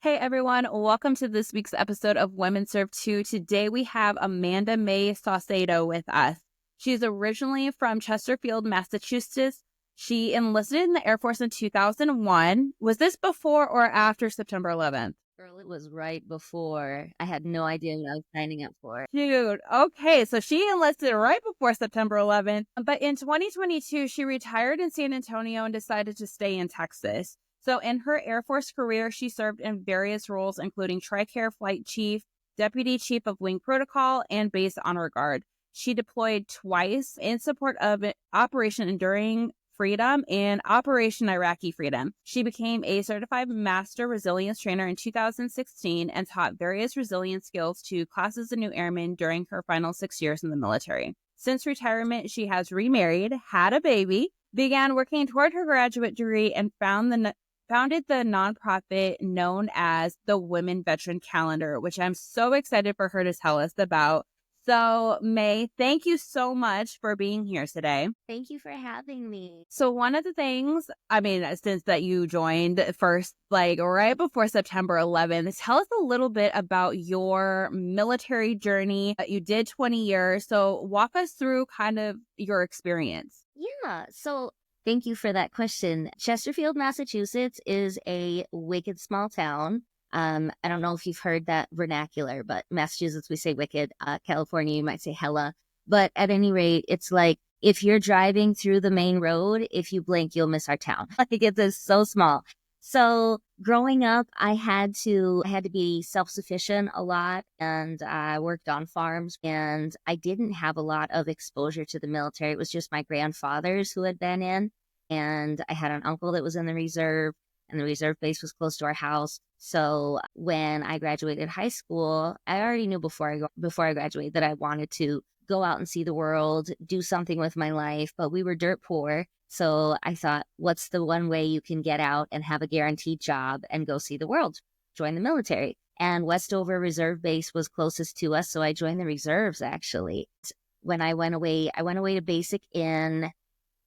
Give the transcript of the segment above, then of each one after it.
Hey everyone, welcome to this week's episode of Women Serve 2. Today we have May Sauceto with us. She's originally from Chesterfield, Massachusetts. She enlisted in the Air Force in 2001. Was this before or after September 11th? Girl, it was right before. I had no idea what I was signing up for. Dude, okay, so she enlisted right before September 11th, but in 2022, she retired in San Antonio and decided to stay in Texas. So in her Air Force career, she served in various roles, including Tri-Care Flight Chief, Deputy Chief of Wing Protocol, and Base Honor Guard. She deployed twice in support of Operation Enduring Freedom and Operation Iraqi Freedom. She became a certified master resilience trainer in 2016 and taught various resilience skills to classes of new airmen during her final 6 years in the military. Since retirement, she has remarried, had a baby, began working toward her graduate degree, and founded the nonprofit known as the Women Veteran Calendar, which I'm so excited for her to tell us about. So, May, thank you so much for being here today. Thank you for having me. So one of the things, since that you joined first, like right before September 11th, tell us a little bit about your military journey. You did 20 years. So walk us through kind of your experience. Yeah, so thank you for that question. Chesterfield, Massachusetts is a wicked small town. I don't know if you've heard that vernacular, but Massachusetts, we say wicked. California, you might say hella. But at any rate, it's like if you're driving through the main road, if you blink, you'll miss our town. Like it's just so small. So growing up, I had to be self-sufficient a lot, and I worked on farms, and I didn't have a lot of exposure to the military. It was just my grandfathers who had been in, and I had an uncle that was in the reserve, and the reserve base was close to our house. So when I graduated high school, I already knew before I graduated that I wanted to go out and see the world, do something with my life, but we were dirt poor. So I thought, what's the one way you can get out and have a guaranteed job and go see the world? Join the military. And Westover Reserve Base was closest to us, so I joined the reserves actually. When I went away to basic in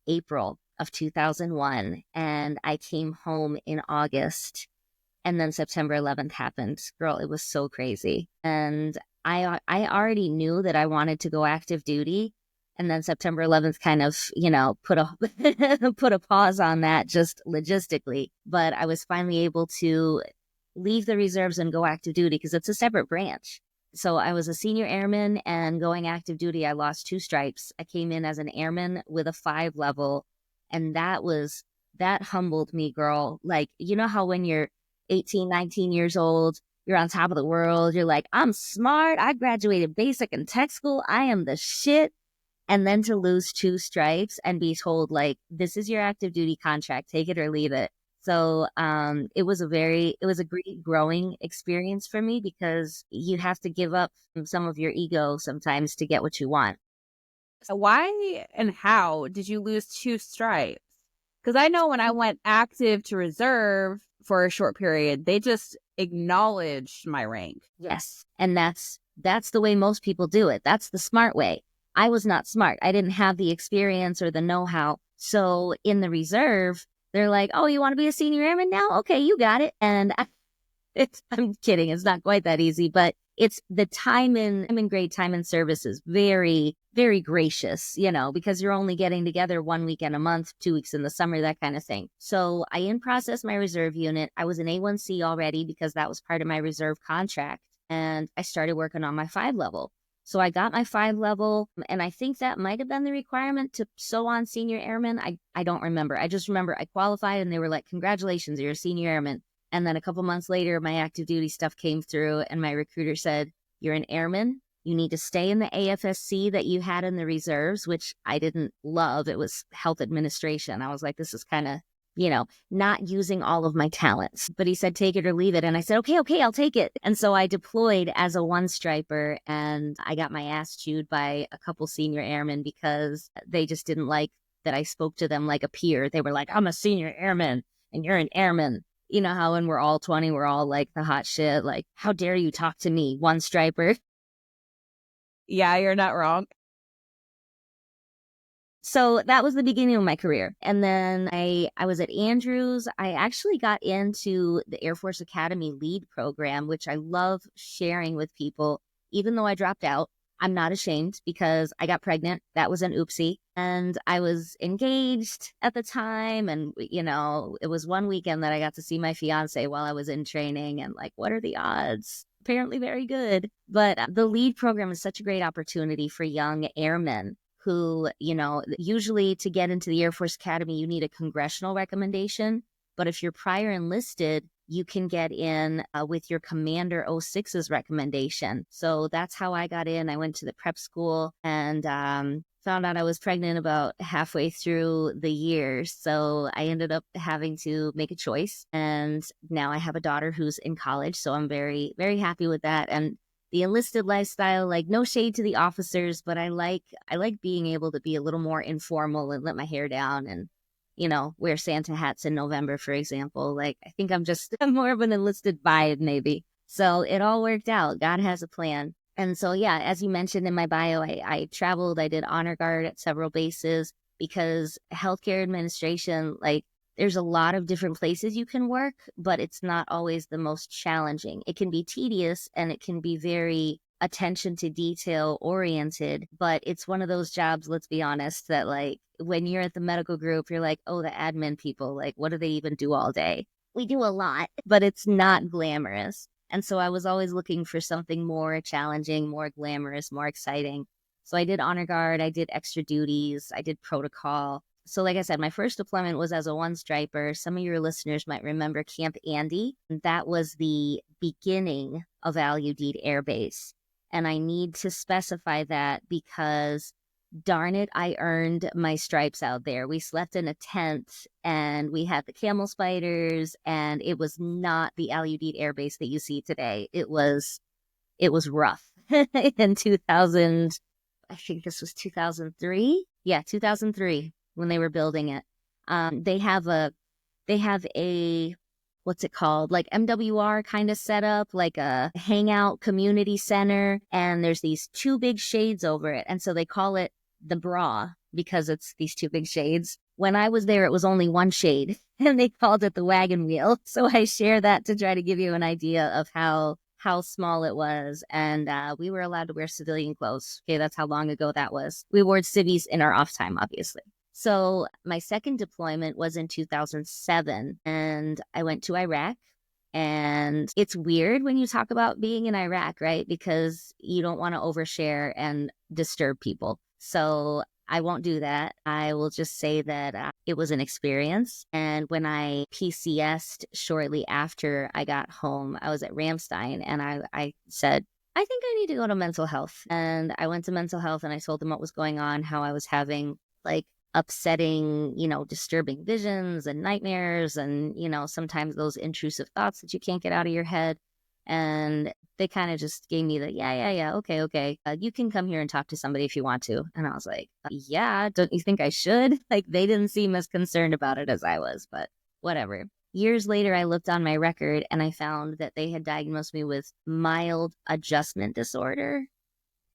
April of 2001, and I came home in August, and then September 11th happened. Girl, it was so crazy. And I already knew that I wanted to go active duty. And then September 11th kind of, put a put a pause on that just logistically. But I was finally able to leave the reserves and go active duty because it's a separate branch. So I was a senior airman, and going active duty, I lost 2 stripes. I came in as an airman with a 5 level. And that humbled me, girl. Like, you know how when you're 18, 19 years old, you're on top of the world. You're like, I'm smart. I graduated basic and tech school. I am the shit. And then to lose 2 stripes and be told, like, this is your active duty contract, take it or leave it. So it was a great growing experience for me because you have to give up some of your ego sometimes to get what you want. So why and how did you lose 2 stripes? Because I know when I went active to reserve for a short period, they just acknowledged my rank. Yes. And that's the way most people do it. That's the smart way. I was not smart. I didn't have the experience or the know-how. So in the reserve, they're like, oh, you want to be a senior airman now? Okay, you got it. And I'm kidding. It's not quite that easy, but it's the time in grade time in service is very, very gracious, because you're only getting together 1 weekend a month, 2 weeks in the summer, that kind of thing. So I in-processed my reserve unit. I was an A1C already because that was part of my reserve contract. And I started working on my 5 level. So I got my 5 level, and I think that might have been the requirement to sew on senior airman. I don't remember. I just remember I qualified, and they were like, congratulations, you're a senior airman. And then a couple months later, my active duty stuff came through, and my recruiter said, you're an airman. You need to stay in the AFSC that you had in the reserves, which I didn't love. It was health administration. I was like, this is kind of, not using all of my talents. But he said, take it or leave it. And I said, okay, I'll take it. And so I deployed as a 1-striper, and I got my ass chewed by a couple senior airmen because they just didn't like that I spoke to them like a peer. They were like, I'm a senior airman and you're an airman. You know how when we're all 20, we're all like the hot shit. Like, how dare you talk to me, 1-striper? Yeah, you're not wrong. So that was the beginning of my career. And then I was at Andrews. I actually got into the Air Force Academy lead program, which I love sharing with people. Even though I dropped out, I'm not ashamed because I got pregnant. That was an oopsie. And I was engaged at the time. And, it was one weekend that I got to see my fiance while I was in training. And like, what are the odds? Apparently very good. But the lead program is such a great opportunity for young airmen who, usually to get into the Air Force Academy, you need a congressional recommendation. But if you're prior enlisted, you can get in with your Commander 06's recommendation. So that's how I got in. I went to the prep school and found out I was pregnant about halfway through the year. So I ended up having to make a choice. And now I have a daughter who's in college. So I'm very, very happy with that. And the enlisted lifestyle, like no shade to the officers, but I like being able to be a little more informal and let my hair down and, wear Santa hats in November, for example. Like, I think I'm more of an enlisted vibe, maybe. So it all worked out. God has a plan. And so, yeah, as you mentioned in my bio, I traveled, I did honor guard at several bases because healthcare administration, like, there's a lot of different places you can work, but it's not always the most challenging. It can be tedious and it can be very attention to detail oriented, but it's one of those jobs, let's be honest, that like when you're at the medical group, you're like, oh, the admin people, like, what do they even do all day? We do a lot, but it's not glamorous. And so I was always looking for something more challenging, more glamorous, more exciting. So I did honor guard, I did extra duties, I did protocol. So like I said, my first deployment was as a one striper. Some of your listeners might remember Camp Andy. That was the beginning of Al Udeid Air Base. And I need to specify that because darn it, I earned my stripes out there. We slept in a tent and we had the camel spiders, and it was not the Al Udeid Air Base that you see today. It was rough. In 2000, I think this was 2003. Yeah, 2003 when they were building it. They have a what's it called? Like MWR kind of setup, like a hangout community center. And there's these two big shades over it. And so they call it the bra because it's these two big shades. When I was there, it was only one shade and they called it the wagon wheel. So I share that to try to give you an idea of how small it was. And we were allowed to wear civilian clothes. Okay, that's how long ago that was. We wore civvies in our off time, obviously. So my second deployment was in 2007 and I went to Iraq. And it's weird when you talk about being in Iraq, right? Because you don't want to overshare and disturb people. So I won't do that. I will just say that it was an experience. And when I PCS'd shortly after I got home, I was at Ramstein and I said, I think I need to go to mental health. And I went to mental health and I told them what was going on, how I was having like upsetting, disturbing visions and nightmares and, sometimes those intrusive thoughts that you can't get out of your head. And they kind of just gave me the, yeah, okay. You can come here and talk to somebody if you want to. And I was like, yeah, don't you think I should? Like, they didn't seem as concerned about it as I was, but whatever. Years later, I looked on my record and I found that they had diagnosed me with mild adjustment disorder.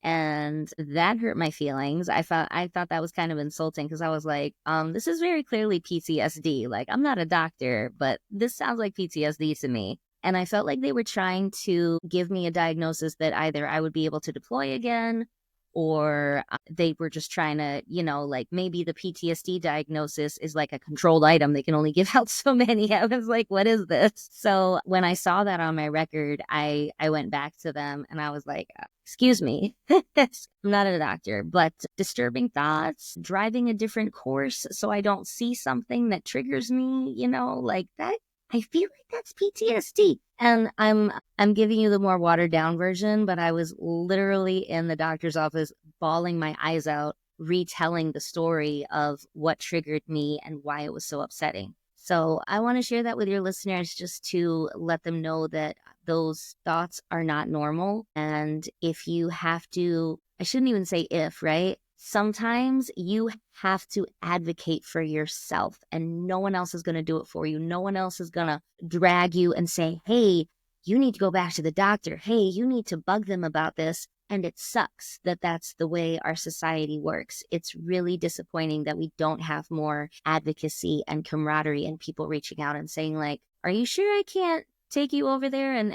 And that hurt my feelings. I thought that was kind of insulting because I was like, this is very clearly PTSD. Like, I'm not a doctor, but this sounds like PTSD to me. And I felt like they were trying to give me a diagnosis that either I would be able to deploy again or they were just trying to, like maybe the PTSD diagnosis is like a controlled item. They can only give out so many. I was like, what is this? So when I saw that on my record, I went back to them and I was like, excuse me, I'm not a doctor, but disturbing thoughts, driving a different course so I don't see something that triggers me, like that. I feel like that's PTSD. And I'm giving you the more watered down version, but I was literally in the doctor's office bawling my eyes out, retelling the story of what triggered me and why it was so upsetting. So I want to share that with your listeners just to let them know that those thoughts are not normal. And if you have to, I shouldn't even say if, right? Sometimes you have to advocate for yourself and no one else is going to do it for you. No one else is going to drag you and say, hey, you need to go back to the doctor. Hey, you need to bug them about this. And it sucks that that's the way our society works. It's really disappointing that we don't have more advocacy and camaraderie and people reaching out and saying like, are you sure I can't take you over there and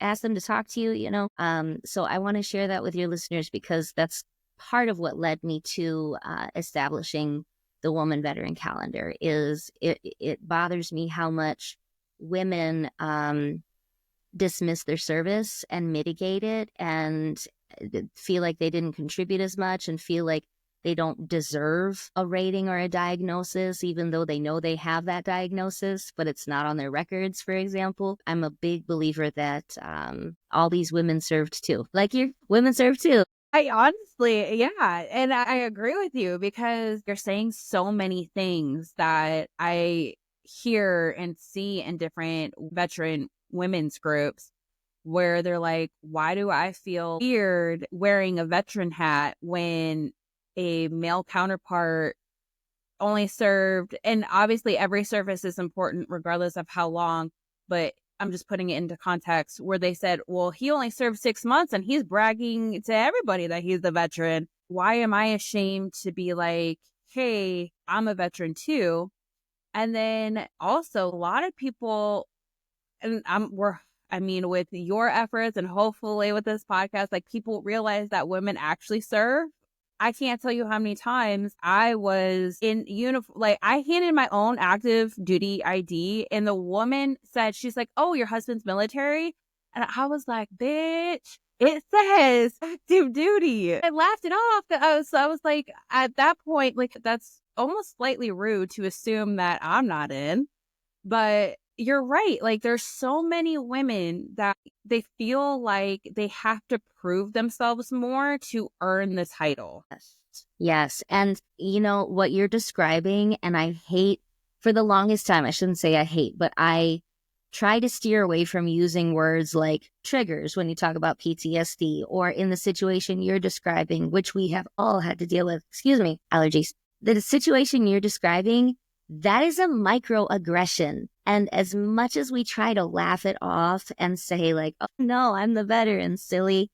ask them to talk to you, So I want to share that with your listeners because that's part of what led me to establishing the Woman Veteran Calendar. Is it bothers me how much women dismiss their service and mitigate it and feel like they didn't contribute as much and feel like they don't deserve a rating or a diagnosis, even though they know they have that diagnosis, but it's not on their records, for example. I'm a big believer that all these women served too. Like your women served too. I honestly, yeah. And I agree with you because you're saying so many things that I hear and see in different veteran women's groups where they're like, why do I feel weird wearing a veteran hat when a male counterpart only served, and obviously every service is important regardless of how long, but I'm just putting it into context where they said, well, he only served 6 months and he's bragging to everybody that he's a veteran. Why am I ashamed to be like, hey, I'm a veteran too? And then also a lot of people, and with your efforts and hopefully with this podcast, like people realize that women actually serve. I can't tell you how many times I was in uniform. Like I handed my own active duty ID and the woman said, she's like, oh, your husband's military. And I was like, bitch, it says active duty. I laughed it off. So I was like, at that point, like that's almost slightly rude to assume that I'm not in. But you're right. Like there's so many women that they feel like they have to prove themselves more to earn the title. Yes. And what you're describing, and I hate for the longest time, I shouldn't say I hate, but I try to steer away from using words like triggers when you talk about PTSD or in the situation you're describing, which we have all had to deal with, allergies. The situation you're describing, that is a microaggression. And as much as we try to laugh it off and say like, oh no, I'm the veteran, silly,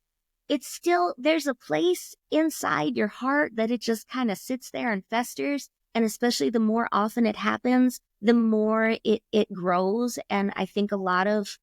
it's still, there's a place inside your heart that it just kind of sits there and festers. And especially the more often it happens, the more it grows. And I think a lot of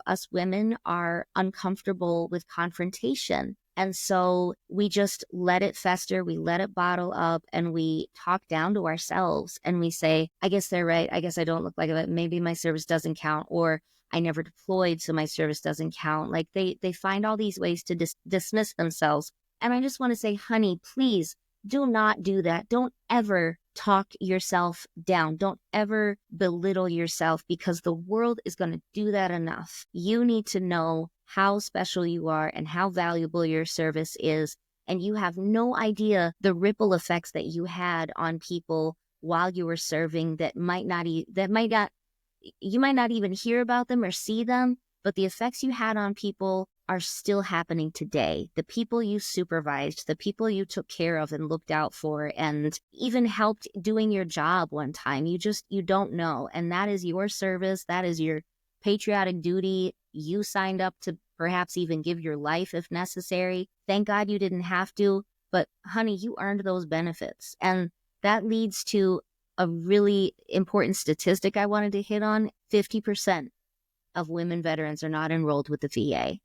us women are uncomfortable with confrontation. And so we just let it fester, we let it bottle up, and we talk down to ourselves and we say, I guess they're right. I guess I don't look like it. Maybe my service doesn't count, or I never deployed, so my service doesn't count. Like they find all these ways to dismiss themselves. And I just want to say, honey, please do not do that. Don't ever talk yourself down. Don't ever belittle yourself because the world is going to do that enough. You need to know how special you are and how valuable your service is. And you have no idea the ripple effects that you had on people while you were serving you might not even hear about them or see them, but the effects you had on people are still happening today. The people you supervised, the people you took care of and looked out for and even helped doing your job one time, you don't know. And that is your service. That is your patriotic duty. You signed up to perhaps even give your life if necessary. Thank God you didn't have to, but honey, you earned those benefits. And that leads to a really important statistic I wanted to hit on. 50% of women veterans are not enrolled with the VA.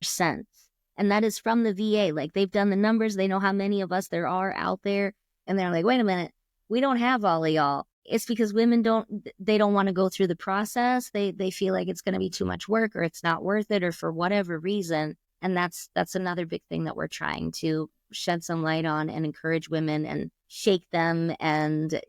And that is from the VA. Like they've done the numbers. They know how many of us there are out there. And they're like, wait a minute, we don't have all of y'all. It's because women don't want to go through the process. They feel like it's going to be too much work or it's not worth it or for whatever reason. And that's another big thing that we're trying to shed some light on and encourage women and shake them and,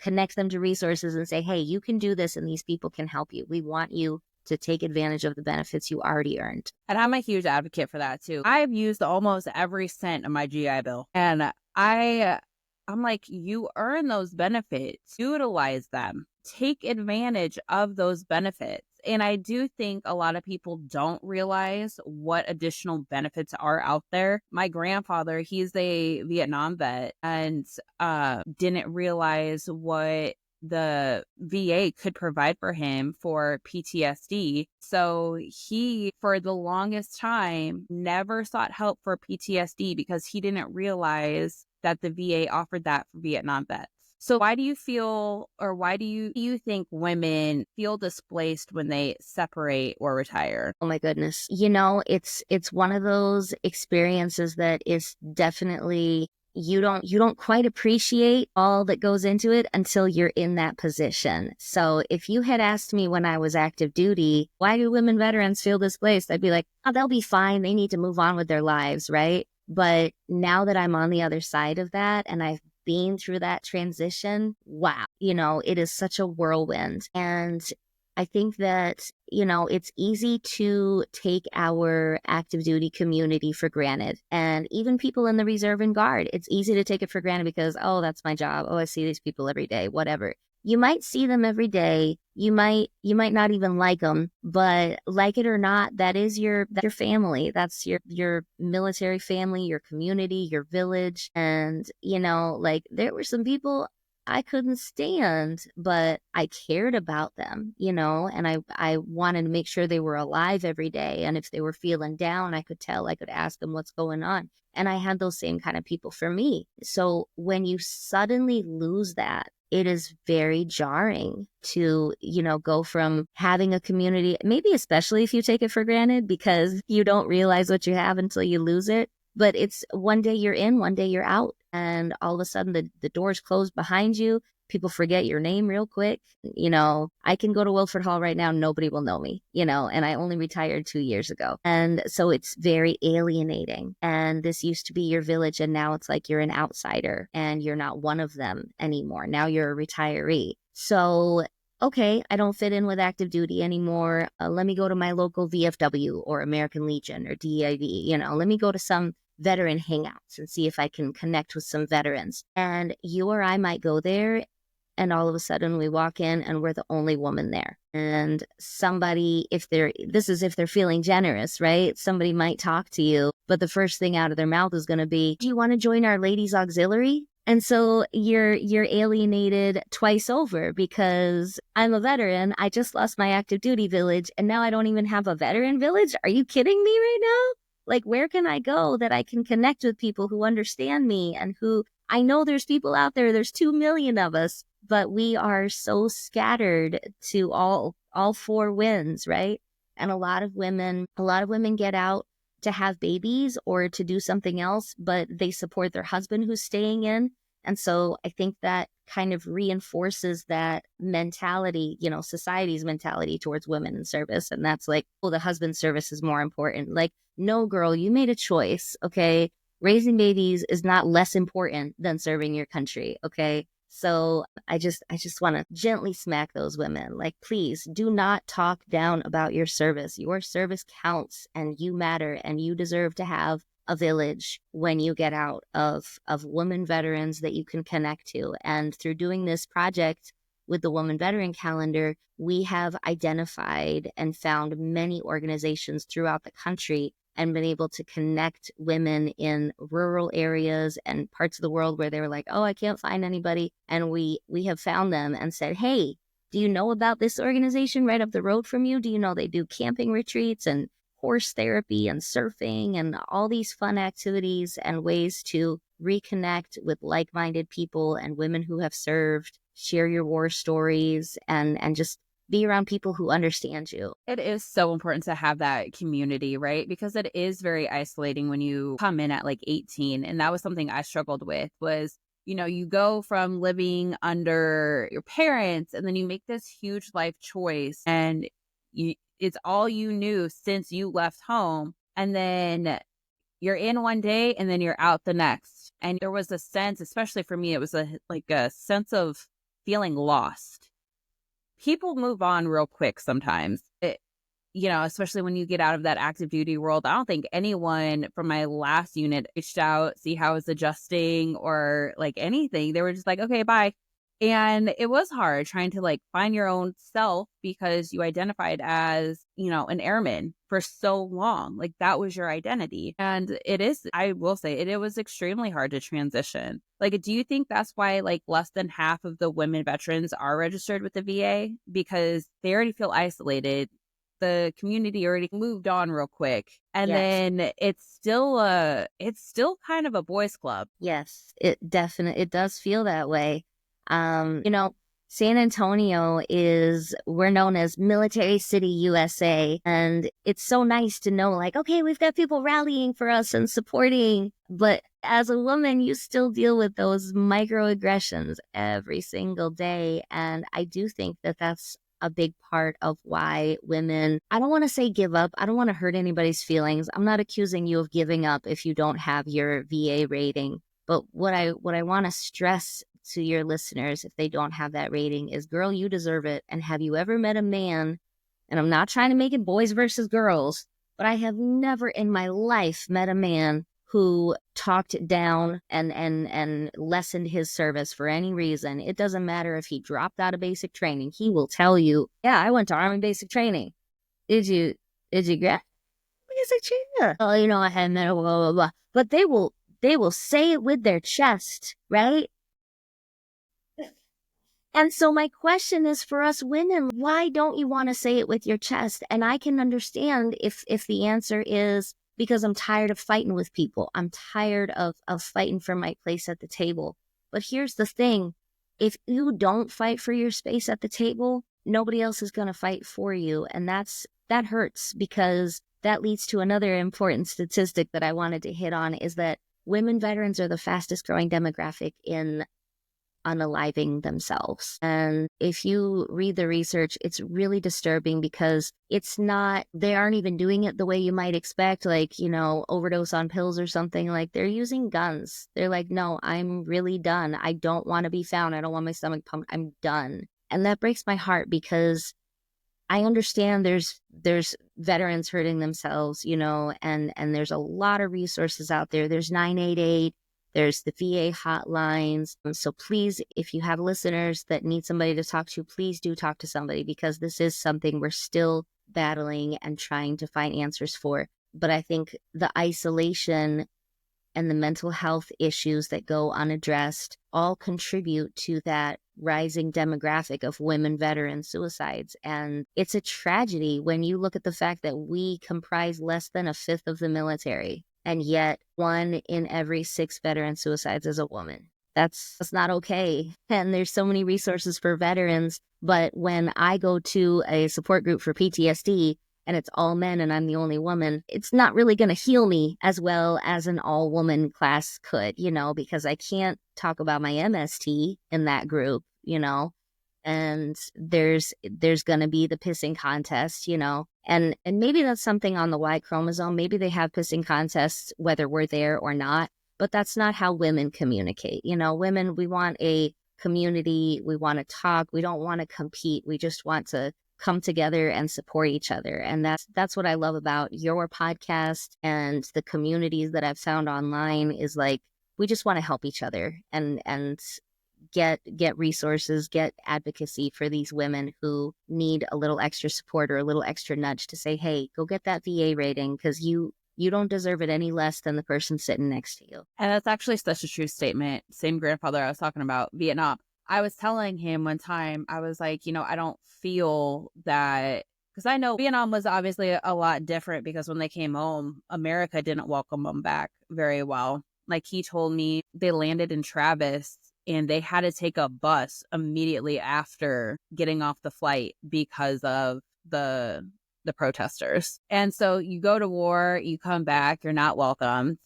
connect them to resources and say, hey, you can do this and these people can help you. We want you to take advantage of the benefits you already earned. And I'm a huge advocate for that too. I've used almost every cent of my GI Bill. And I'm like, you earn those benefits, utilize them, take advantage of those benefits. And I do think a lot of people don't realize what additional benefits are out there. My grandfather, he's a Vietnam vet and didn't realize what the VA could provide for him for PTSD. So he, for the longest time, never sought help for PTSD because he didn't realize that the VA offered that for Vietnam vets. So why do you feel, or why do you think women feel displaced when they separate or retire? Oh my goodness. It's one of those experiences that is definitely you don't quite appreciate all that goes into it until you're in that position. So if you had asked me when I was active duty, why do women veterans feel displaced? I'd be like, oh, they'll be fine. They need to move on with their lives, right? But now that I'm on the other side of that and I've been through that transition, wow, it is such a whirlwind. And I think that, it's easy to take our active duty community for granted. And even people in the reserve and guard, it's easy to take it for granted because, oh, that's my job. Oh, I see these people every day, whatever. You might see them every day. You might not even like them, but like it or not, that's your family. That's your military family, your community, your village. And, like there were some people I couldn't stand, but I cared about them, and I wanted to make sure they were alive every day. And if they were feeling down, I could tell, I could ask them what's going on. And I had those same kind of people for me. So when you suddenly lose that, it is very jarring to, go from having a community, maybe especially if you take it for granted because you don't realize what you have until you lose it. But it's one day you're in, one day you're out. And all of a sudden the doors close behind you. People forget your name real quick. I can go to Wilford Hall right now. Nobody will know me, and I only retired 2 years ago. And so it's very alienating. And this used to be your village. And now it's like you're an outsider and you're not one of them anymore. Now you're a retiree. So okay, I don't fit in with active duty anymore. Let me go to my local VFW or American Legion or DIV. Let me go to some veteran hangouts and see if I can connect with some veterans. And you or I might go there and all of a sudden we walk in and we're the only woman there. And somebody, if they're feeling generous, right? Somebody might talk to you, but the first thing out of their mouth is going to be, do you want to join our ladies auxiliary? And so you're alienated twice over because I'm a veteran. I just lost my active duty village and now I don't even have a veteran village. Are you kidding me right now? Like, where can I go that I can connect with people who understand me and who I know there's people out there, there's 2 million of us, but we are so scattered to all four winds, right? And a lot of women get out to have babies or to do something else, but they support their husband who's staying in. And so I think that kind of reinforces that mentality, society's mentality towards women in service. And that's like, oh, the husband's service is more important. Like, no, girl, you made a choice. Okay. Raising babies is not less important than serving your country. Okay. So I just want to gently smack those women. Like, please do not talk down about your service. Your service counts and you matter and you deserve to have a village when you get out of women veterans that you can connect to. And through doing this project with the Woman Veteran Calendar, we have identified and found many organizations throughout the country and been able to connect women in rural areas and parts of the world where they were like, oh, I can't find anybody. And we have found them and said, hey, do you know about this organization right up the road from you? Do you know they do camping retreats and horse therapy and surfing and all these fun activities and ways to reconnect with like-minded people and women who have served, share your war stories, and just be around people who understand you. It is so important to have that community, right? Because it is very isolating when you come in at like 18. And that was something I struggled with was, you go from living under your parents and then you make this huge life choice and it's all you knew since you left home. And then you're in one day and then you're out the next. And there was a sense, especially for me, it was a sense of feeling lost. People move on real quick sometimes, especially when you get out of that active duty world. I don't think anyone from my last unit reached out, see how it's adjusting or like anything. They were just like, okay, bye. And it was hard trying to like find your own self because you identified as, an airman for so long. Like that was your identity. And it is, I will say it was extremely hard to transition. Like, do you think that's why like less than half of the women veterans are registered with the VA? Because they already feel isolated. The community already moved on real quick. And Yes. then it's still kind of a boys club. Yes, it does feel that way. You know, San Antonio we're known as Military City USA, and it's so nice to know like, okay, we've got people rallying for us and supporting, but as a woman, you still deal with those microaggressions every single day, and I do think that that's a big part of why women, I don't want to say give up. I don't want to hurt anybody's feelings. I'm not accusing you of giving up if you don't have your VA rating. But what I want to stress to your listeners, if they don't have that rating, is girl, you deserve it. And have you ever met a man? And I'm not trying to make it boys versus girls, but I have never in my life met a man who talked down and lessened his service for any reason. It doesn't matter if he dropped out of basic training. He will tell you, yeah, I went to Army basic training. Did you get basic training? Oh, I had blah, blah, blah, blah. But they will say it with their chest, right? And so my question is for us women, why don't you want to say it with your chest? And I can understand if the answer is because I'm tired of fighting with people. I'm tired of fighting for my place at the table. But here's the thing. If you don't fight for your space at the table, nobody else is going to fight for you. And that hurts because that leads to another important statistic that I wanted to hit on is that women veterans are the fastest growing demographic in unaliving themselves. And if you read the research, it's really disturbing because they aren't even doing it the way you might expect, like, overdose on pills or something. Like they're using guns. They're like, no, I'm really done. I don't want to be found. I don't want my stomach pumped. I'm done. And that breaks my heart because I understand there's veterans hurting themselves, and there's a lot of resources out there. There's 988. There's the VA hotlines. So please, if you have listeners that need somebody to talk to, please do talk to somebody because this is something we're still battling and trying to find answers for. But I think the isolation and the mental health issues that go unaddressed all contribute to that rising demographic of women veteran suicides. And it's a tragedy when you look at the fact that we comprise less than a fifth of the military. And yet 1 in every 6 veteran suicides is a woman. That's not okay. And there's so many resources for veterans. But when I go to a support group for PTSD and it's all men and I'm the only woman, it's not really going to heal me as well as an all woman class could, because I can't talk about my MST in that group, and there's going to be the pissing contest, and maybe that's something on the Y chromosome. Maybe they have pissing contests whether we're there or not, but that's not how women communicate. Women, we want a community. We want to talk. We don't want to compete. We just want to come together and support each other. And that's what I love about your podcast and the communities that I've found online is like, we just want to help each other and get resources, get advocacy for these women who need a little extra support or a little extra nudge to say, hey, go get that VA rating because you don't deserve it any less than the person sitting next to you. And that's actually such a true statement. Same grandfather I was talking about, Vietnam. I was telling him one time, I was like, I don't feel that, because I know Vietnam was obviously a lot different because when they came home, America didn't welcome them back very well. Like he told me they landed in Travis and they had to take a bus immediately after getting off the flight because of the protesters. And so you go to war, you come back, you're not welcome.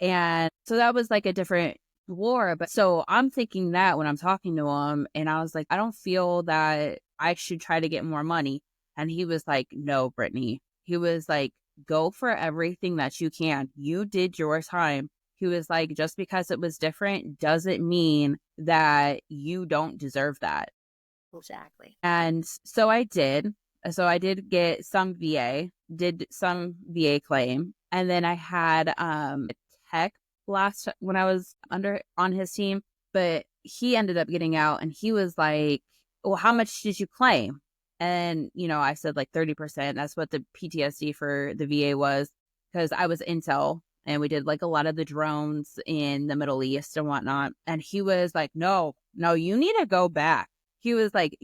And so that was like a different war. But so I'm thinking that when I'm talking to him, and I was like, I don't feel that I should try to get more money. And he was like, no, Brittany. He was like, go for everything that you can. You did your time. He was like, just because it was different doesn't mean that you don't deserve that. Exactly. And so I did. So I did get some did some VA claim. And then I had a tech last when I was on his team. But he ended up getting out, and he was like, well, how much did you claim? And, I said like 30%. That's what the PTSD for the VA was, because I was intel and we did like a lot of the drones in the Middle East and whatnot. And he was like, no, you need to go back. He was like,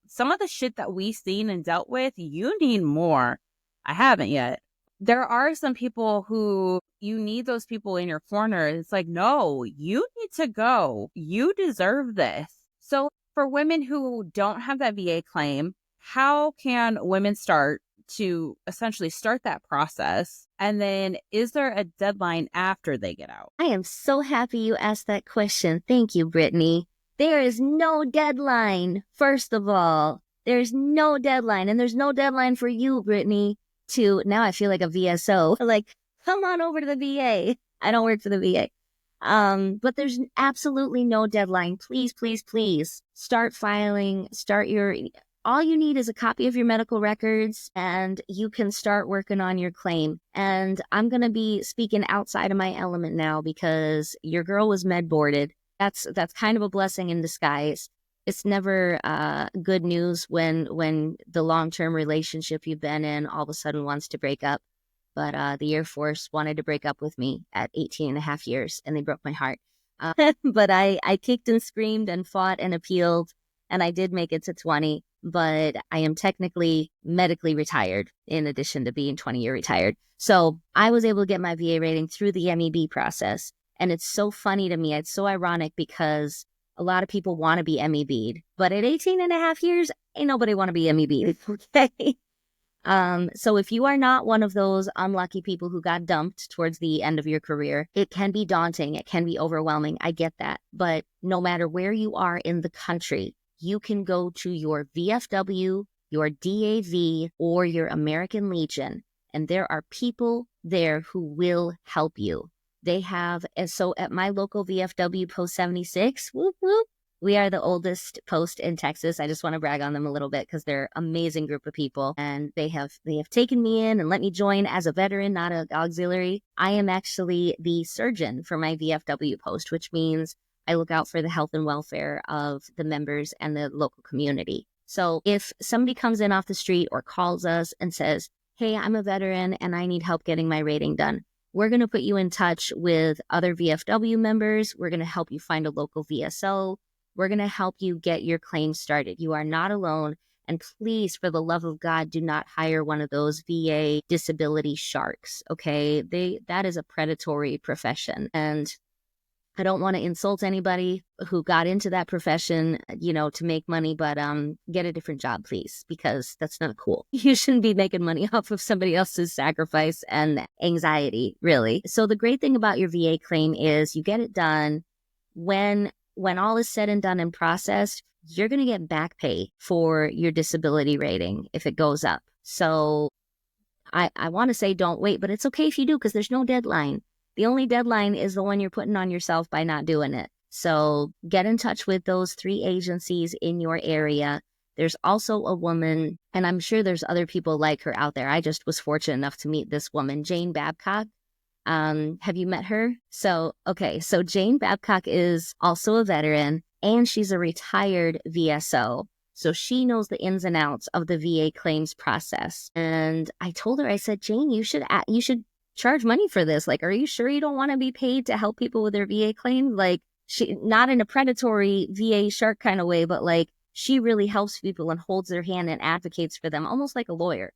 some of the shit that we seen and dealt with, you need more. I haven't yet. There are some people who you need those people in your corner. It's like, no, you need to go. You deserve this. So for women who don't have that VA claim, how can women start to essentially start that process? And then is there a deadline after they get out? I am so happy you asked that question. Thank you, Brittany. There is no deadline, first of all. There's no deadline. And there's no deadline for you, Brittany, now I feel like a VSO. Like, come on over to the VA. I don't work for the VA. But there's absolutely no deadline. Please, please, please start filing, all you need is a copy of your medical records and you can start working on your claim. And I'm going to be speaking outside of my element now because your girl was med boarded. That's kind of a blessing in disguise. It's never good news when the long-term relationship you've been in all of a sudden wants to break up. But the Air Force wanted to break up with me at 18 and a half years, and they broke my heart. But I kicked and screamed and fought and appealed, and I did make it to 20. But I am technically medically retired in addition to being 20-year retired. So I was able to get my VA rating through the MEB process. And it's so funny to me. It's so ironic because a lot of people want to be MEB'd, but at 18 and a half years, ain't nobody want to be MEB'd, okay? So if you are not one of those unlucky people who got dumped towards the end of your career, it can be daunting. It can be overwhelming. I get that. But no matter where you are in the country, you can go to your VFW, your DAV, or your American Legion, and there are people there who will help you. They have, so at my local VFW Post 76, whoop, whoop, we are the oldest post in Texas. I just want to brag on them a little bit because they're an amazing group of people. And they have taken me in and let me join as a veteran, not an auxiliary. I am actually the surgeon for my VFW post, which means I look out for the health and welfare of the members and the local community. So if somebody comes in off the street or calls us and says, hey, I'm a veteran and I need help getting my rating done, we're going to put you in touch with other VFW members. We're going to help you find a local VSO. We're going to help you get your claim started. You are not alone. And please, for the love of God, do not hire one of those VA disability sharks, okay? That is a predatory profession. And I don't want to insult anybody who got into that profession, to make money, but get a different job, please, because that's not cool. You shouldn't be making money off of somebody else's sacrifice and anxiety, really. So the great thing about your VA claim is you get it done. When all is said and done and processed, you're going to get back pay for your disability rating if it goes up. So I want to say don't wait, but it's okay if you do because there's no deadline. The only deadline is the one you're putting on yourself by not doing it. So get in touch with those 3 agencies in your area. There's also a woman, and I'm sure there's other people like her out there. I just was fortunate enough to meet this woman, Jane Babcock. Have you met her? So Jane Babcock is also a veteran, and she's a retired VSO. So she knows the ins and outs of the VA claims process. And I told her, I said, Jane, you should charge money for this. Like, are you sure you don't want to be paid to help people with their VA claim? Like, she, not in a predatory VA shark kind of way, but like, she really helps people and holds their hand and advocates for them, almost like a lawyer,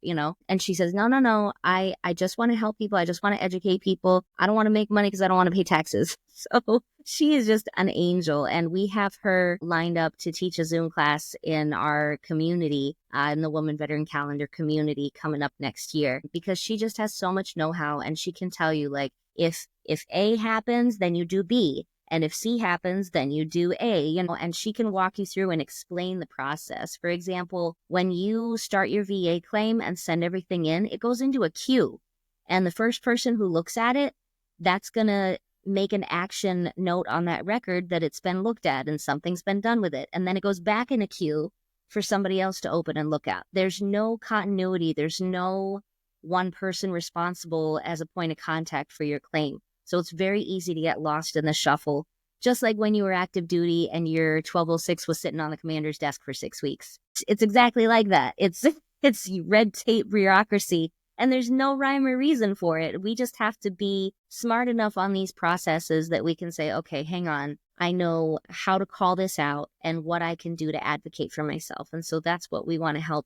And she says, no, I just want to help people. I just want to educate people. I don't want to make money because I don't want to pay taxes. So she is just an angel. And we have her lined up to teach a Zoom class in our community, in the Woman Veteran Calendar community coming up next year, because she just has so much know-how and she can tell you, like, if A happens, then you do B. And if C happens, then you do A, and she can walk you through and explain the process. For example, when you start your VA claim and send everything in, it goes into a queue. And the first person who looks at it, that's going to make an action note on that record that it's been looked at and something's been done with it. And then it goes back in a queue for somebody else to open and look at. There's no continuity. There's no one person responsible as a point of contact for your claim. So it's very easy to get lost in the shuffle just like when you were active duty and your 1206 was sitting on the commander's desk for 6 weeks. It's exactly like that. It's red tape bureaucracy, and there's no rhyme or reason for it. We just have to be smart enough on these processes that we can say, okay, hang on, I know how to call this out and what I can do to advocate for myself. And so that's what we want to help.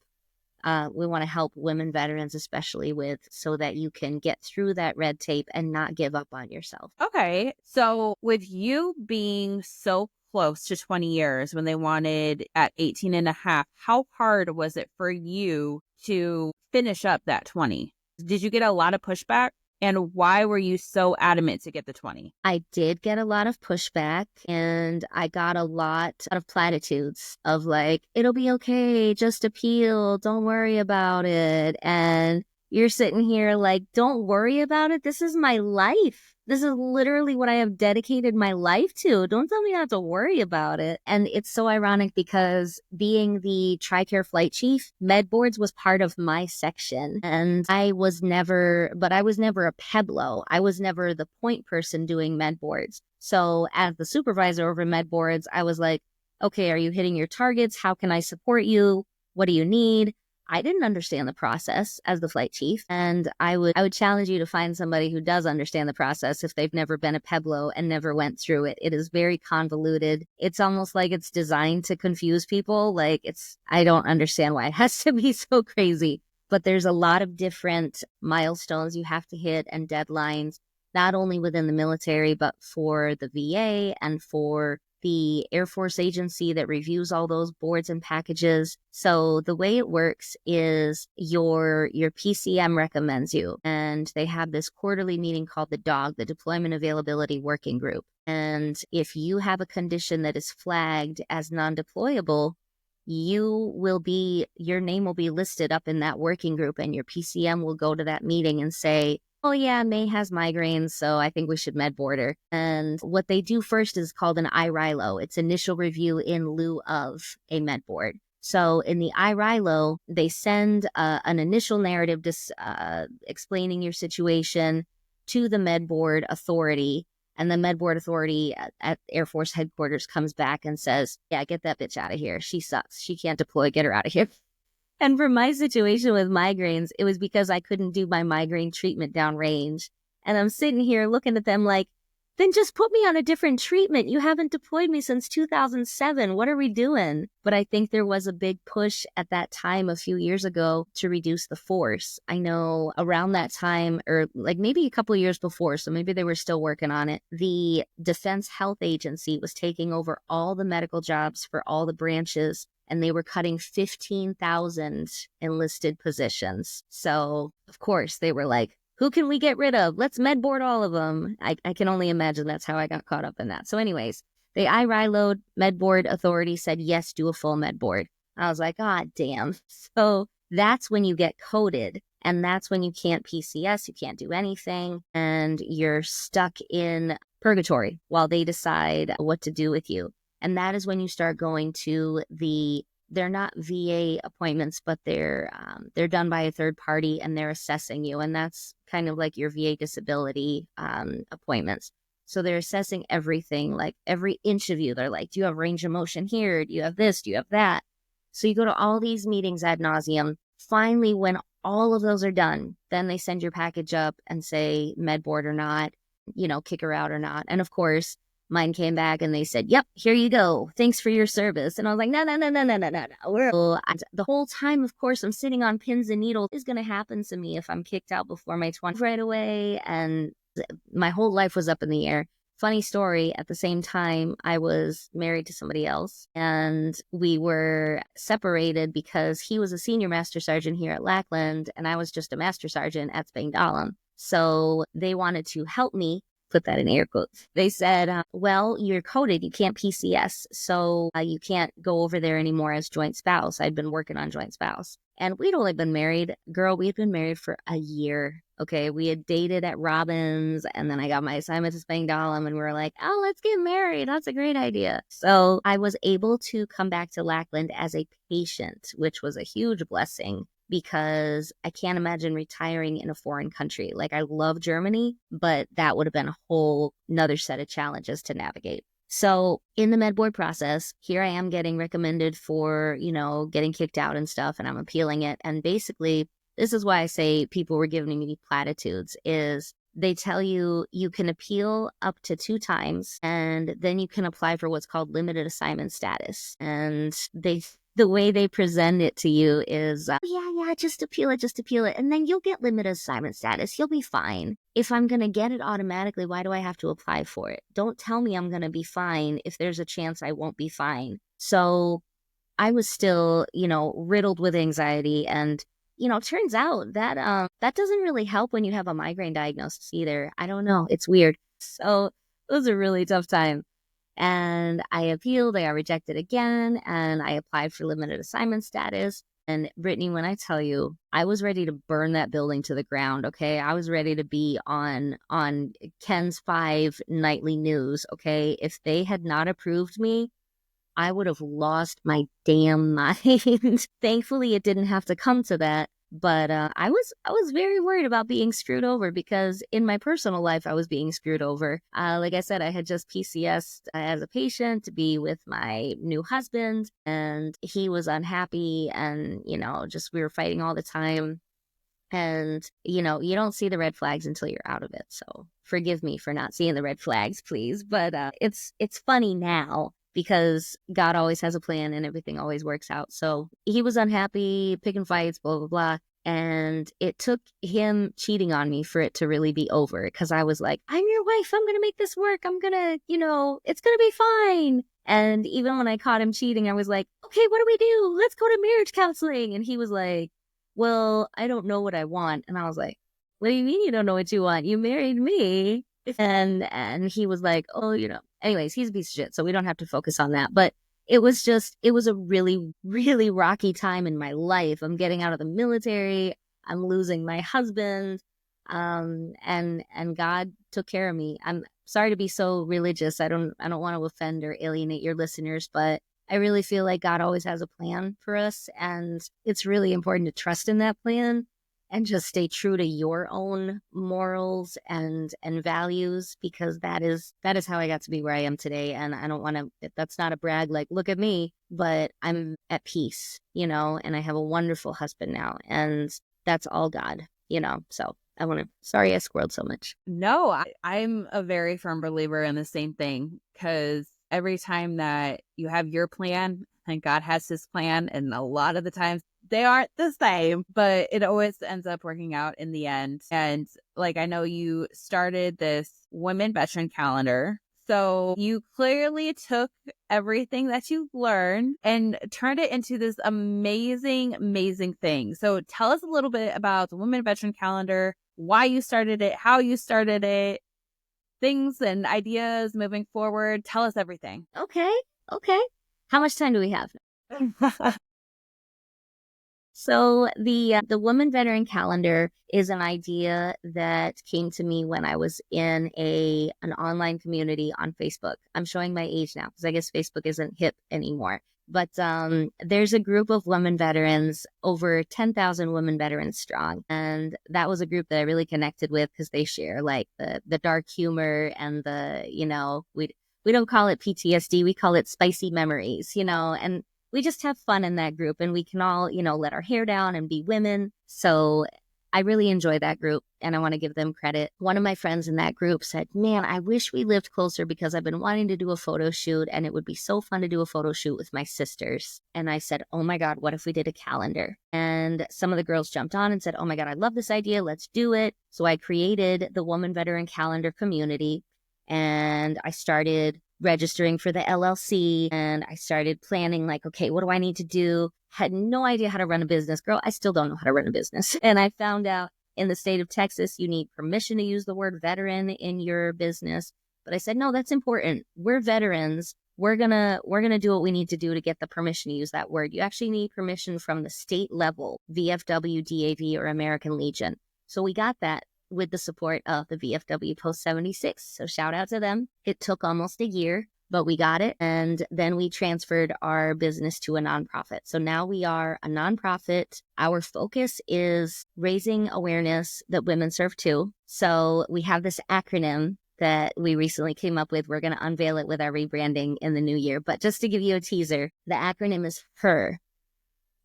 We want to help women veterans especially with, so that you can get through that red tape and not give up on yourself. Okay. So with you being so close to 20 years when they wanted at 18 and a half, how hard was it for you to finish up that 20? Did you get a lot of pushback? And why were you so adamant to get the 20? I did get a lot of pushback, and I got a lot of platitudes of like, it'll be okay, just appeal, don't worry about it. And you're sitting here like, don't worry about it. This is my life. This is literally what I have dedicated my life to. Don't tell me not to worry about it. And it's so ironic because being the TRICARE flight chief, med boards was part of my section. And I was never a Peblo. I was never the point person doing med boards. So as the supervisor over med boards, I was like, okay, are you hitting your targets? How can I support you? What do you need? I didn't understand the process as the flight chief, and I would challenge you to find somebody who does understand the process if they've never been a Peblo and never went through it. It is very convoluted. It's almost like it's designed to confuse people. I don't understand why it has to be so crazy, but there's a lot of different milestones you have to hit and deadlines, not only within the military, but for the VA and for the Air Force agency that reviews all those boards and packages. So the way it works is your PCM recommends you, and they have this quarterly meeting called the DAWG, the Deployment Availability Working Group. And if you have a condition that is flagged as non-deployable, your name will be listed up in that working group, and your PCM will go to that meeting and say, oh yeah, May has migraines, so I think we should med board her. And what they do first is called an IRILO. It's initial review in lieu of a med board. So in the IRILO, they send an initial narrative explaining your situation to the med board authority. And the med board authority at Air Force headquarters comes back and says, yeah, get that bitch out of here. She sucks. She can't deploy. Get her out of here. And for my situation with migraines, it was because I couldn't do my migraine treatment downrange. And I'm sitting here looking at them like, then just put me on a different treatment. You haven't deployed me since 2007. What are we doing? But I think there was a big push at that time a few years ago to reduce the force. I know around that time, or like maybe a couple of years before, so maybe they were still working on it, the Defense Health Agency was taking over all the medical jobs for all the branches, and they were cutting 15,000 enlisted positions. So, of course, they were like, who can we get rid of? Let's med board all of them. I can only imagine that's how I got caught up in that. So anyways, the IRILO med board authority said, yes, do a full med board. I was like, ah, damn. So that's when you get coded. And that's when you can't PCS, you can't do anything, and you're stuck in purgatory while they decide what to do with you. And that is when you start going to they're not VA appointments, but they're done by a third party, and they're assessing you. And that's kind of like your VA disability appointments. So they're assessing everything, like every inch of you. They're like, do you have range of motion here? Do you have this? Do you have that? So you go to all these meetings ad nauseum. Finally, when all of those are done, then they send your package up and say med board or not, kick her out or not. And of course, mine came back and they said, yep, here you go. Thanks for your service. And I was like, no. The whole time, of course, I'm sitting on pins and needles. Is going to happen to me if I'm kicked out before my 20 right away. And my whole life was up in the air. Funny story, at the same time, I was married to somebody else, and we were separated because he was a senior master sergeant here at Lackland, and I was just a master sergeant at Spangdahlem. So they wanted to help me, put that in air quotes. They said, well, you're coded, you can't PCS, so you can't go over there anymore as joint spouse. I'd been working on joint spouse. And we'd only been married. Girl, we'd been married for a year. Okay, we had dated at Robbins, and then I got my assignment to Spangdahlem, and we were like, oh, let's get married. That's a great idea. So I was able to come back to Lackland as a patient, which was a huge blessing, because I can't imagine retiring in a foreign country. Like, I love Germany, but that would have been a whole another set of challenges to navigate. So in the med board process, here I am getting recommended for, getting kicked out and stuff, and I'm appealing it. And basically, this is why I say people were giving me platitudes, is they tell you you can appeal up to 2 times, and then you can apply for what's called limited assignment status. And the way they present it to you is, yeah, just appeal it. And then you'll get limited assignment status. You'll be fine. If I'm going to get it automatically, why do I have to apply for it? Don't tell me I'm going to be fine if there's a chance I won't be fine. So I was still, riddled with anxiety. And, turns out that that doesn't really help when you have a migraine diagnosis either. I don't know. It's weird. So it was a really tough time. And I appealed, I got rejected again, and I applied for limited assignment status. And Brittany, when I tell you, I was ready to burn that building to the ground, okay? I was ready to be on Ken's 5 nightly news, okay? If they had not approved me, I would have lost my damn mind. Thankfully, it didn't have to come to that. But I was very worried about being screwed over, because in my personal life, I was being screwed over. Like I said, I had just PCSed as a patient to be with my new husband, and he was unhappy, and, just we were fighting all the time. And, you don't see the red flags until you're out of it. So forgive me for not seeing the red flags, please. But it's funny now, because God always has a plan and everything always works out. So he was unhappy, picking fights, blah, blah, blah. And it took him cheating on me for it to really be over, because I was like, I'm your wife. I'm going to make this work. I'm going to, it's going to be fine. And even when I caught him cheating, I was like, okay, what do we do? Let's go to marriage counseling. And he was like, well, I don't know what I want. And I was like, what do you mean you don't know what you want? You married me. And he was like, oh, anyways, he's a piece of shit, so we don't have to focus on that. But it was a really, really rocky time in my life. I'm getting out of the military. I'm losing my husband. And God took care of me. I'm sorry to be so religious. I don't want to offend or alienate your listeners, but I really feel like God always has a plan for us. And it's really important to trust in that plan and just stay true to your own morals and values, because that is how I got to be where I am today. And I don't want to, that's not a brag, like, look at me, but I'm at peace, and I have a wonderful husband now, and that's all God, so sorry I squirreled so much. No, I'm a very firm believer in the same thing, because every time that you have your plan and God has his plan, and a lot of the times they aren't the same, but it always ends up working out in the end. And like, I know you started this women veteran calendar. So you clearly took everything that you've learned and turned it into this amazing, amazing thing. So tell us a little bit about the women veteran calendar, why you started it, how you started it, things and ideas moving forward. Tell us everything. Okay. How much time do we have? So the Women Veteran Calendar is an idea that came to me when I was in an online community on Facebook. I'm showing my age now, because I guess Facebook isn't hip anymore. But there's a group of women veterans, over 10,000 women veterans strong. And that was a group that I really connected with, because they share like the dark humor and we don't call it PTSD, we call it spicy memories, and we just have fun in that group, and we can all, let our hair down and be women. So I really enjoy that group, and I want to give them credit. One of my friends in that group said, man, I wish we lived closer, because I've been wanting to do a photo shoot, and it would be so fun to do a photo shoot with my sisters. And I said, oh my God, what if we did a calendar? And some of the girls jumped on and said, oh my God, I love this idea. Let's do it. So I created the Woman Veteran Calendar community, and I started registering for the LLC, and I started planning, like, okay, what do I need to do? Had no idea how to run a business. Girl, I still don't know how to run a business. And I found out in the state of Texas, you need permission to use the word veteran in your business. But I said, no, that's important. We're veterans. We're gonna do what we need to do to get the permission to use that word. You actually need permission from the state level, VFW, DAV, or American Legion. So we got that with the support of the VFW Post 76. So shout out to them. It took almost a year, but we got it. And then we transferred our business to a nonprofit. So now we are a nonprofit. Our focus is raising awareness that women serve too. So we have this acronym, that we recently came up with. We're going to unveil it with our rebranding in the new year. But just to give you a teaser, the acronym is HER: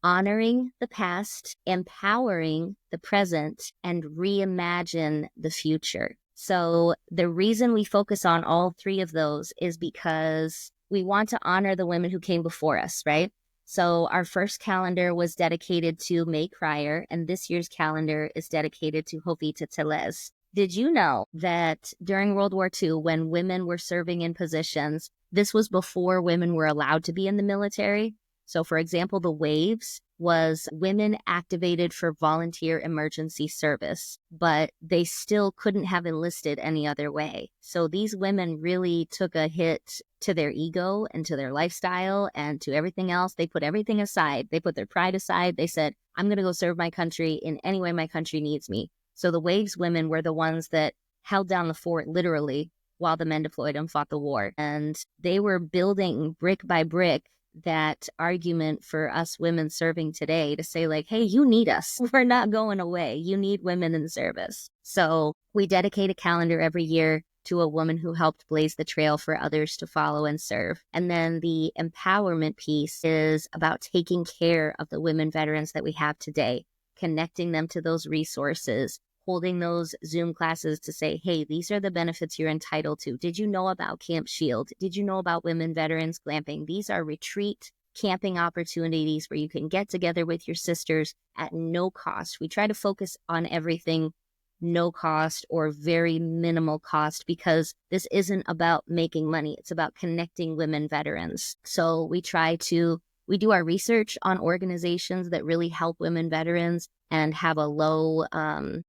honoring the past, empowering the present, and reimagine the future. So the reason we focus on all three of those is because we want to honor the women who came before us, right? So our first calendar was dedicated to May Cryer, and this year's calendar is dedicated to Jovita Telez. Did you know that during World War II, when women were serving in positions, this was before women were allowed to be in the military? So, for example, the Waves was women activated for volunteer emergency service, but they still couldn't have enlisted any other way. So these women really took a hit to their ego and to their lifestyle and to everything else. They put everything aside. They put their pride aside. They said, I'm going to go serve my country in any way my country needs me. So the Waves women were the ones that held down the fort literally while the men deployed and fought the war. And they were building brick by brick that argument for us women serving today to say like, hey, you need us. We're not going away. You need women in service. So we dedicate a calendar every year to a woman who helped blaze the trail for others to follow and serve. And then the empowerment piece is about taking care of the women veterans that we have today, connecting them to those resources, holding those Zoom classes to say, hey, these are the benefits you're entitled to. Did you know about Camp Shield? Did you know about women veterans glamping? These are retreat camping opportunities where you can get together with your sisters at no cost. We try to focus on everything no cost or very minimal cost because this isn't about making money. It's about connecting women veterans. So we do our research on organizations that really help women veterans and have a low, I'm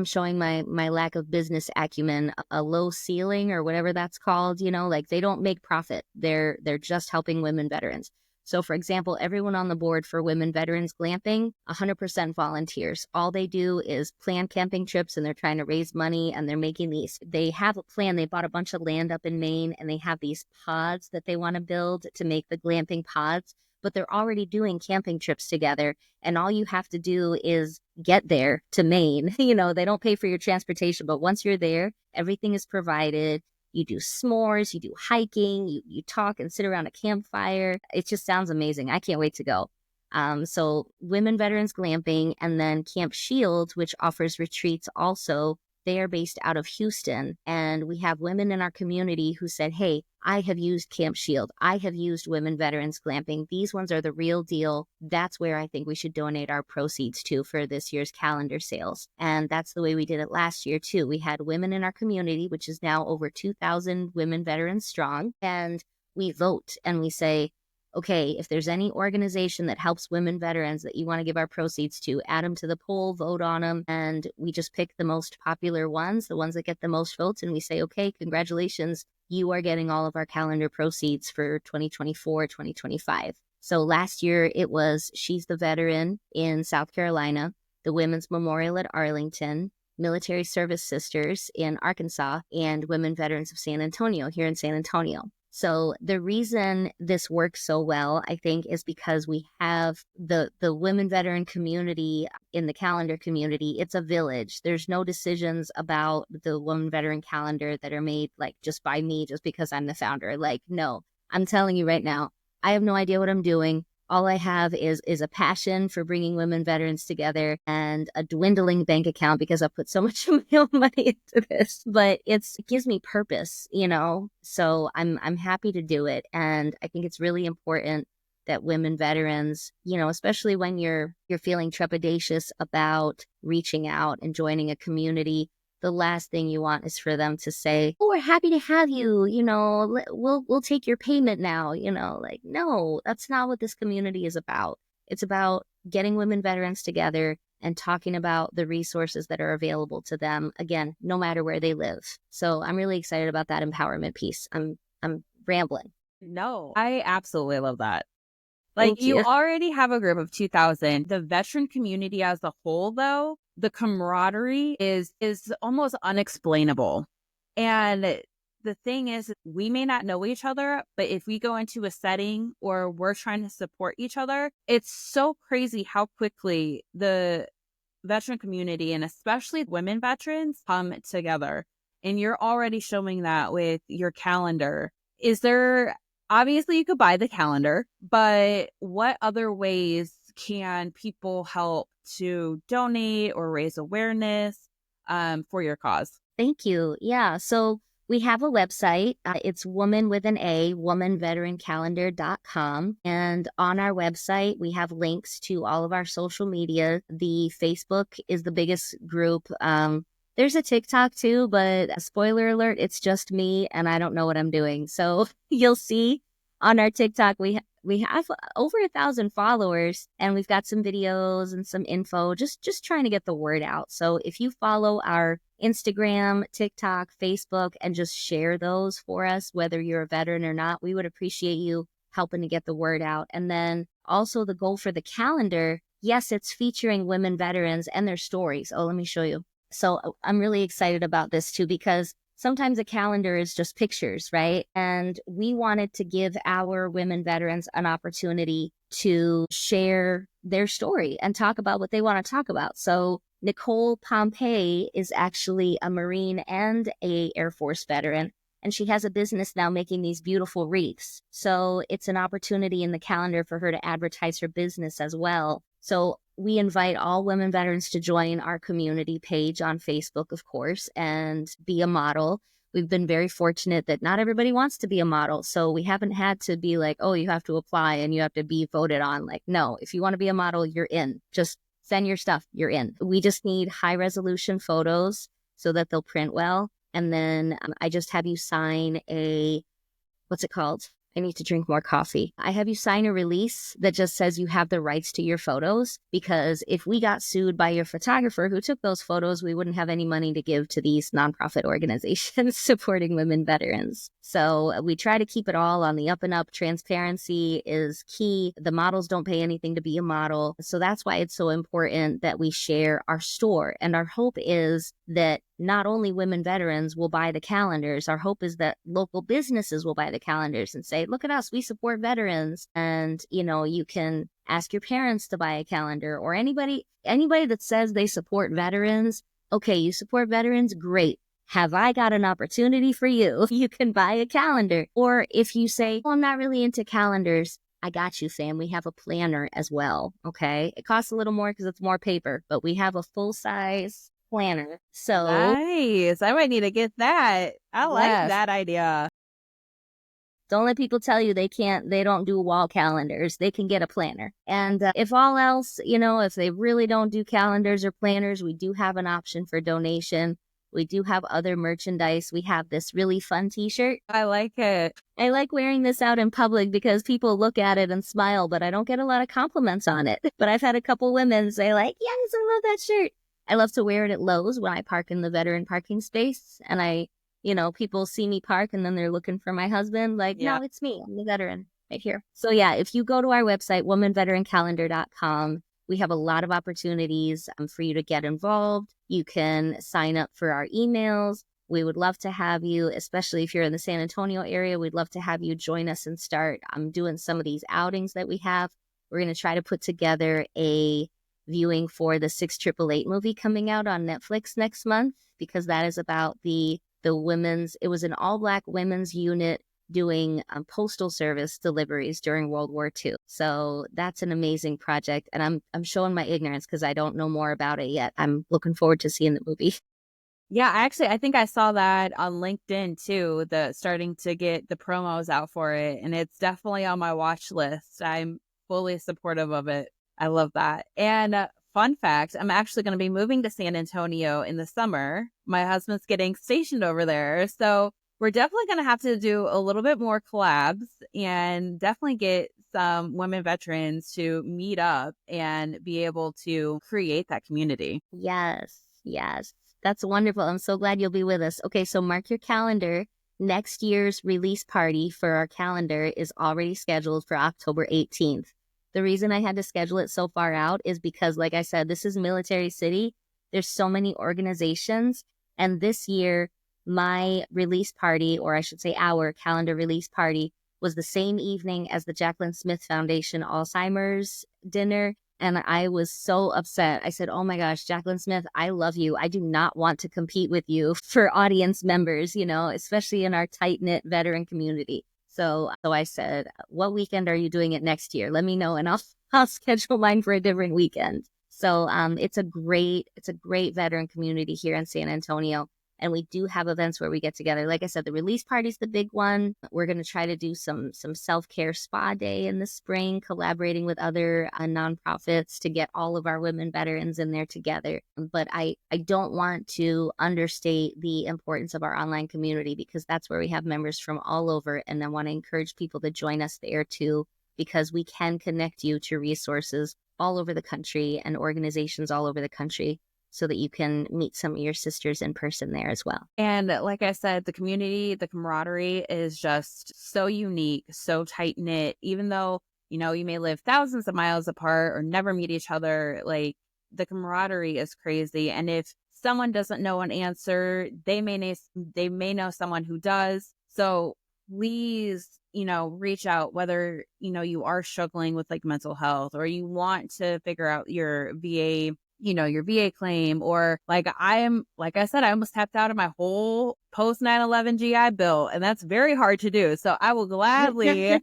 showing my lack of business acumen, a low ceiling or whatever that's called, like they don't make profit. They're just helping women veterans. So for example, everyone on the board for women veterans glamping, 100% volunteers. All they do is plan camping trips and they're trying to raise money and they have a plan. They bought a bunch of land up in Maine and they have these pods that they want to build to make the glamping pods, but they're already doing camping trips together. And all you have to do is get there to Maine. They don't pay for your transportation, but once you're there, everything is provided. You do s'mores, you do hiking, you talk and sit around a campfire. It just sounds amazing. I can't wait to go. So women veterans glamping, and then Camp Shield, which offers retreats also. They are based out of Houston, and we have women in our community who said, hey, I have used Camp Shield. I have used women veterans glamping. These ones are the real deal. That's where I think we should donate our proceeds to for this year's calendar sales. And that's the way we did it last year too. We had women in our community, which is now over 2,000 women veterans strong. And we vote and we say, okay, if there's any organization that helps women veterans that you want to give our proceeds to, add them to the poll, vote on them. And we just pick the most popular ones, the ones that get the most votes. And we say, okay, congratulations. You are getting all of our calendar proceeds for 2024, 2025. So last year it was She's the Veteran in South Carolina, the Women's Memorial at Arlington, Military Service Sisters in Arkansas, and Women Veterans of San Antonio here in San Antonio. So the reason this works so well, I think, is because we have the women veteran community in the calendar community. It's a village. There's no decisions about the women veteran calendar that are made like just by me, just because I'm the founder. Like, no, I'm telling you right now, I have no idea what I'm doing. All I have is a passion for bringing women veterans together and a dwindling bank account because I put so much of my own money into this. But it gives me purpose, So I'm happy to do it, and I think it's really important that women veterans, especially when you're feeling trepidatious about reaching out and joining a community. The last thing you want is for them to say, oh, we're happy to have you, we'll take your payment now, like, no, that's not what this community is about. It's about getting women veterans together and talking about the resources that are available to them, again, no matter where they live. So I'm really excited about that empowerment piece. I'm rambling. No, I absolutely love that. Like, Thank you. you already have a group of 2,000. The veteran community as a whole, though, the camaraderie is almost unexplainable. And the thing is, we may not know each other, but if we go into a setting or we're trying to support each other, it's so crazy how quickly the veteran community and especially women veterans come together. and you're already showing that with your calendar. Is there, obviously you could buy the calendar, but what other ways can people help to donate or raise awareness for your cause? Thank you. Yeah. So we have a website. It's woman with an A, womanveterancalendar.com. And on our website, we have links to all of our social media. The Facebook is the biggest group. There's a TikTok too, but spoiler alert, it's just me and I don't know what I'm doing. So you'll see on our TikTok, we have over 1,000 followers, and we've got some videos and some info, just trying to get the word out. So if you follow our Instagram, TikTok, Facebook, and just share those for us, whether you're a veteran or not, we would appreciate you helping to get the word out. And then also the goal for the calendar, yes, it's featuring women veterans and their stories. Oh, let me show you. So I'm really excited about this too, because sometimes a calendar is just pictures, right? And we wanted to give our women veterans an opportunity to share their story and talk about what they want to talk about. So Nicole Pompey is actually a Marine and a Air Force veteran, and she has a business now making these beautiful wreaths. So it's an opportunity in the calendar for her to advertise her business as well. So we invite all women veterans to join our community page on Facebook, of course, and be a model. We've been very fortunate that not everybody wants to be a model. So we haven't had to be like, oh, you have to apply and you have to be voted on. Like, no, if you want to be a model, you're in. Just send your stuff, you're in. We just need high resolution photos so that they'll print well. And then I just have you sign what's it called? I need to drink more coffee. I have you sign a release that just says you have the rights to your photos, because if we got sued by your photographer who took those photos, we wouldn't have any money to give to these nonprofit organizations supporting women veterans. So we try to keep it all on the up and up. Transparency is key. The models don't pay anything to be a model. So that's why it's so important that we share our store. And our hope is that not only women veterans will buy the calendars, our hope is that local businesses will buy the calendars and say, look at us, we support veterans. And, you can ask your parents to buy a calendar, or anybody that says they support veterans. Okay, you support veterans, great. Have I got an opportunity for you? You can buy a calendar. Or if you say, I'm not really into calendars, I got you, fam. We have a planner as well, okay? It costs a little more because it's more paper, but we have a full-size planner. So nice. I might need to get that. I like that idea. Don't let people tell you they don't do wall calendars. They can get a planner. And if all else, if they really don't do calendars or planners, we do have an option for donation. We do have other merchandise. We have this really fun t-shirt. I like it. I like wearing this out in public because people look at it and smile, but I don't get a lot of compliments on it. But I've had a couple women say like, yes, I love that shirt. I love to wear it at Lowe's when I park in the veteran parking space, and people see me park and then they're looking for my husband. Like, no, it's me. I'm the veteran right here. So yeah, if you go to our website, womanveterancalendar.com, we have a lot of opportunities for you to get involved. You can sign up for our emails. We would love to have you, especially if you're in the San Antonio area, we'd love to have you join us and start doing some of these outings that we have. We're going to try to put together a viewing for the 6888 movie coming out on Netflix next month, because that is about the women's, it was an all-Black women's unit doing postal service deliveries during World War II. So that's an amazing project, and I'm showing my ignorance because I don't know more about it yet. I'm looking forward to seeing the movie. Yeah, actually, I think I saw that on LinkedIn too, starting to get the promos out for it, and it's definitely on my watch list. I'm fully supportive of it. I love that. And fun fact, I'm actually going to be moving to San Antonio in the summer. My husband's getting stationed over there. So we're definitely going to have to do a little bit more collabs and definitely get some women veterans to meet up and be able to create that community. Yes. That's wonderful. I'm so glad you'll be with us. Okay, so mark your calendar. Next year's release party for our calendar is already scheduled for October 18th. The reason I had to schedule it so far out is because, like I said, this is Military City. There's so many organizations. And this year, my release party, or I should say our calendar release party, was the same evening as the Jacqueline Smith Foundation Alzheimer's dinner And I was so upset. I said, oh my gosh, Jacqueline Smith, I love you. I do not want to compete with you for audience members, especially in our tight knit veteran community. So I said, what weekend are you doing it next year? Let me know and I'll schedule mine for a different weekend. So it's a great veteran community here in San Antonio. And we do have events where we get together. Like I said, the release party is the big one. We're going to try to do some self-care spa day in the spring, collaborating with other nonprofits to get all of our women veterans in there together. But I don't want to understate the importance of our online community, because that's where we have members from all over. And I want to encourage people to join us there too, because we can connect you to resources all over the country and organizations all over the country, so that you can meet some of your sisters in person there as well. And like I said, the community, the camaraderie is just so unique, so tight knit. Even though, you may live thousands of miles apart or never meet each other, like, the camaraderie is crazy. And if someone doesn't know an answer, they may know someone who does. So please, reach out, whether, you are struggling with like mental health, or you want to figure out your VA claim, or like I said, I almost tapped out of my whole post 9/11 GI Bill, and that's very hard to do. So I will gladly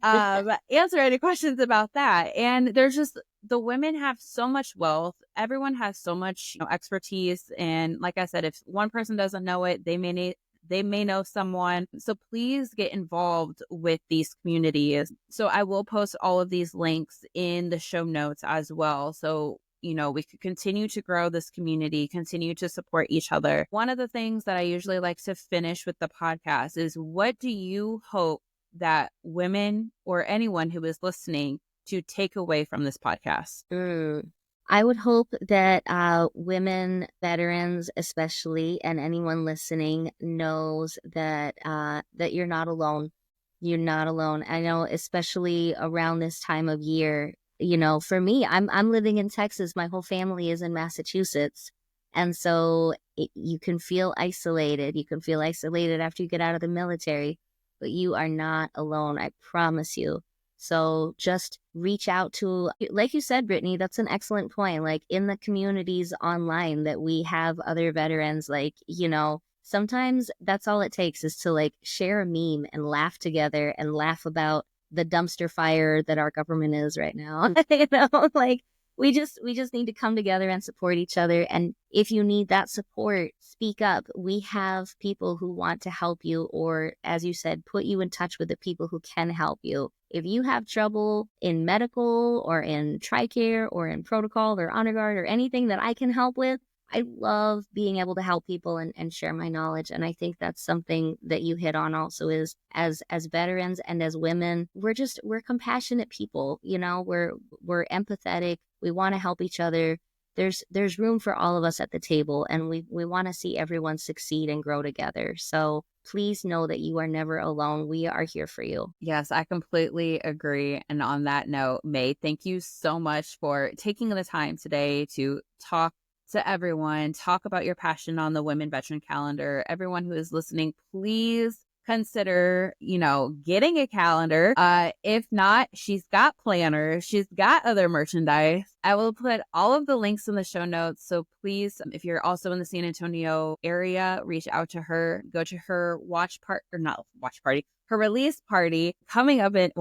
answer any questions about that. And there's just, the women have so much wealth. Everyone has so much expertise. And like I said, if one person doesn't know it, they may know someone. So please get involved with these communities. So I will post all of these links in the show notes as well. So we could continue to grow this community, continue to support each other. One of the things that I usually like to finish with the podcast is, what do you hope that women or anyone who is listening to take away from this podcast? I would hope that women veterans, especially, and anyone listening, knows that that you're not alone. You're not alone. I know, especially around this time of year. For me, I'm living in Texas. My whole family is in Massachusetts. And so you can feel isolated. You can feel isolated after you get out of the military, but you are not alone. I promise you. So just reach out to, like you said, Brittany, that's an excellent point. Like, in the communities online that we have other veterans, like, sometimes that's all it takes, is to like share a meme and laugh together and laugh about the dumpster fire that our government is right now. Like, we just need to come together and support each other. And if you need that support, speak up. We have people who want to help you, or, as you said, put you in touch with the people who can help you. If you have trouble in medical or in TRICARE or in protocol or honor guard or anything that I can help with, I love being able to help people and share my knowledge. And I think that's something that you hit on also, is as veterans and as women, we're compassionate people. We're empathetic. We want to help each other. There's room for all of us at the table, and we want to see everyone succeed and grow together. So please know that you are never alone. We are here for you. Yes, I completely agree. And on that note, May, thank you so much for taking the time today to talk to everyone, talk about your passion on the Women Veteran Calendar. Everyone who is listening, please consider, getting a calendar. If not, she's got planners, she's got other merchandise. I will put all of the links in the show notes. So please, if you're also in the San Antonio area, reach out to her, go to her her release party coming up in,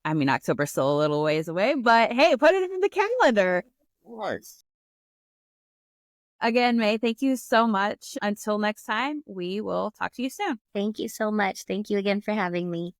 October's still a little ways away, but hey, put it in the calendar. Of course. Again, May, thank you so much. Until next time, we will talk to you soon. Thank you so much. Thank you again for having me.